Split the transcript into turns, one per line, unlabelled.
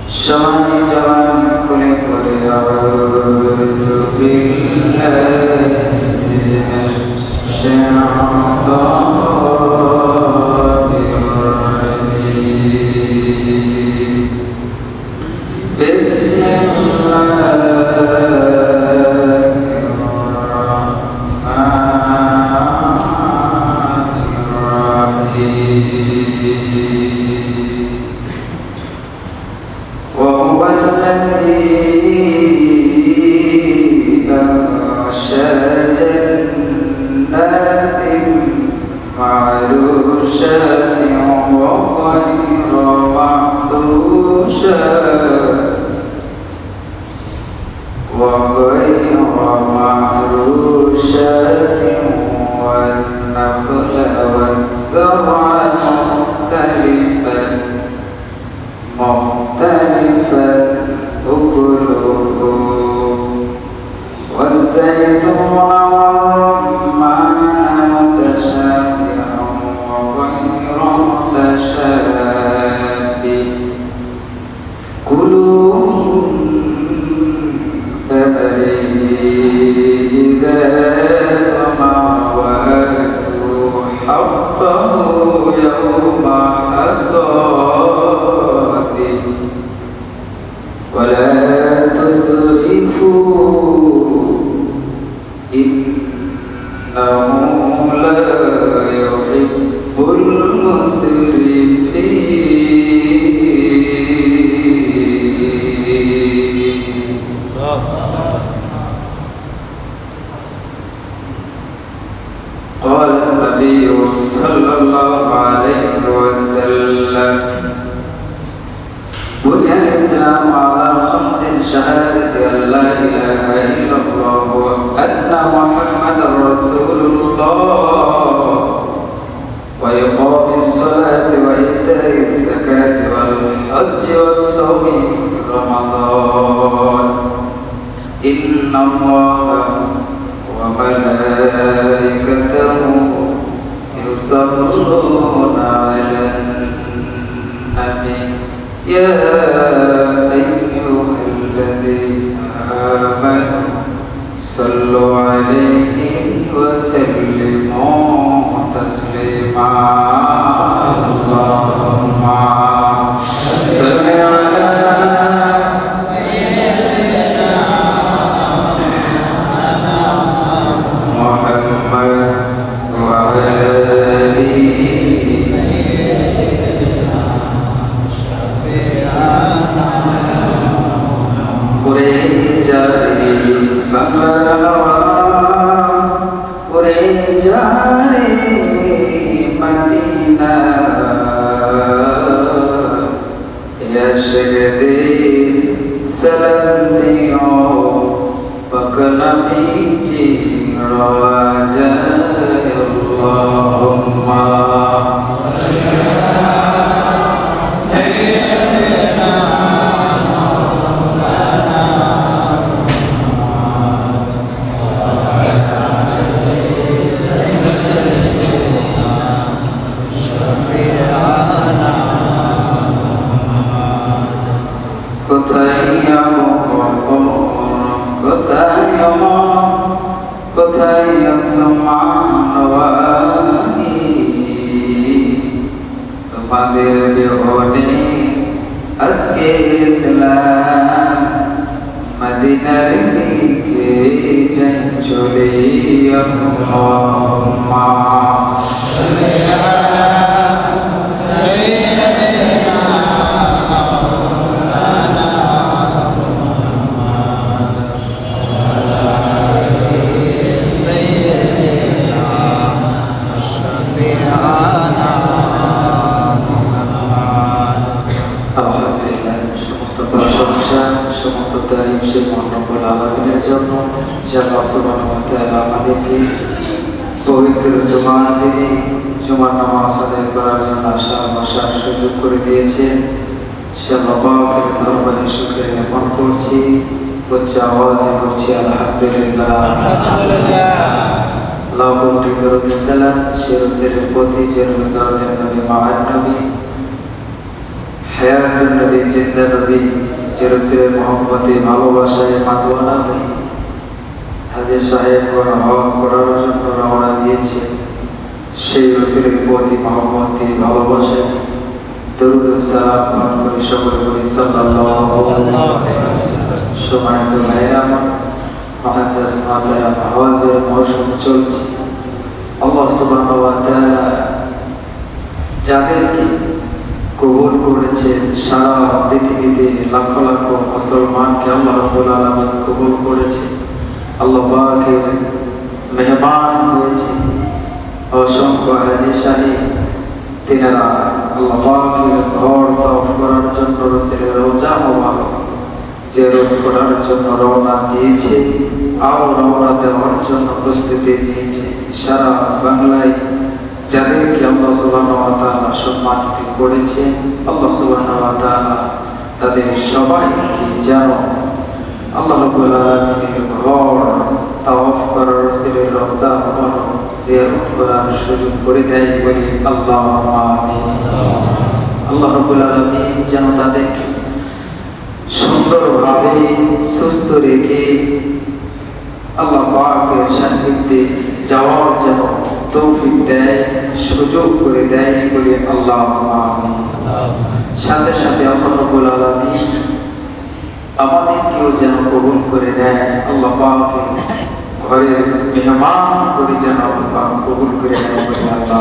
সবাই জবান খুলে করে আউযু বিল্লাহি মিনাশ শাইতানির রাজীম বিসমিল্লাহির রাহমানির রাহিম وهو الذي أنشأ جنات معروشات وغير معروشات والنخل والزرع مختلفا أكله والزيتون والرمان متشابها وغير متشابه كلوا من ثمره إذا ثمر وآتوا حقه يوم حصاده ولا تسرفوا إنه لا يحب المسرفين قال النبي صلى الله عليه وسلم بني الإسلام على خمس شهادة أن لا إله إلا الله وأن محمدا رسول الله وإقام الصلاة وإيتاء الزكاة والحج والصوم في رمضان إن الله وملائكته يصلون على النبي يا أيها الذين آمنوا صلوا عليه وسلموا تسليما اللهم صل على سيدنا محمد وعلى آله তোমাদের বিহনে আজকে ইসলাম মদিনার দিকে যাই চলে আল্লাহুম্মা সাল্লি আলা সাইয়্যিদিনা মাওলানা মুহাম্মদ ওয়া আলি সাইয়্যিদিনা শাফিআনা সমস্ত তারিফ সে মহানবুল আলামিনের জন্য যে আল্লাহ সুবহানাহু ওয়া তাআলা আমাদেরকে পবিত্র জুমার দিনে জুমার নামাজ আদায় করার জন্য আসার সুযোগ করে দিয়েছেন। সে আল্লাহ পাকের দরবারে শুকরিয়া জ্ঞাপন করছি, উচ্চ আওয়াজে বলছি আলহামদুলিল্লাহ আলহামদুলিল্লাহ। আল্লাহ কোটি দরুদ সালাম সে রাসূলের প্রতি যে দরুদ নবী মহান নবী হায়াতুন নবী, জিন্দা নবী, যে রাসূলের মহব্বতে ভালোবাসায় মাতোয়ানা হই হাজী সাহেবগণ হজ করার জন্য রওনা দিয়েছে। সেই রাসূলের প্রতি মহব্বতে ভালোবাসায় দরুদ ও সালাম পাঠ করি, সকলে বলি সাল্লাল্লাহু আলাইহি ওয়াসাল্লাম। সম্মানিত ভাইরা আমার, মহাসাস মাতারা, হজের মৌসুম চলছে। আল্লাহ সুবহানাহু ওয়া তাআলা যাদেরকে কবুল করেছেন, সারা পৃথিবীতে লক্ষ লক্ষ মুসলমানকে আল্লাহ রাব্বুল আলামিন কবুল করেছেন। আল্লাহ পাকের মেহমান হয়েছে অসংখ্য হাজী সাহেব, তিনারা আল্লাহ পাকের ঘর তওয়াফ করার জন্য রাসূলের রওজা মোবারক জিয়ারত করার জন্য রওনা দিয়েছে, আর রওনা দেওয়ার জন্য প্রস্তুতি নিয়েছে। সারা বাংলায় যাদেরকে আল্লাহ সুবহানাহু ওয়া তাআলা সম্মানিত করেছেন, আল্লাহ সুবহানাহু ওয়া তাআলা তাদের সবাইকে যেন আল্লাহ রাব্বুল আলামিনের ঘর তাওয়াফ করার, রাসূলের রওজা মোবারক জিয়ারত করার সুযোগ করে দেয়, বলি আল্লাহুম্মা আমিন। আল্লাহ রাব্বুল আলামিন যেন তাদেরকে সুন্দরভাবে সুস্থ রেখে আল্লাহ পাকের সান্নিধ্যে যাওয়ার যেন তৌফিক দেয়, সুযোগ করে দেয়, বলি আল্লাহুম্মা আমিন। সাথে সাথে আল্লাহ রাব্বুল আলামিন আমাদেরকেও যেন কবুল করে নেয়, আল্লাহ পাকের ঘরের মেহমান করে যেন আল্লাহ পাক কবুল করে নেয়, বলি আল্লাহ।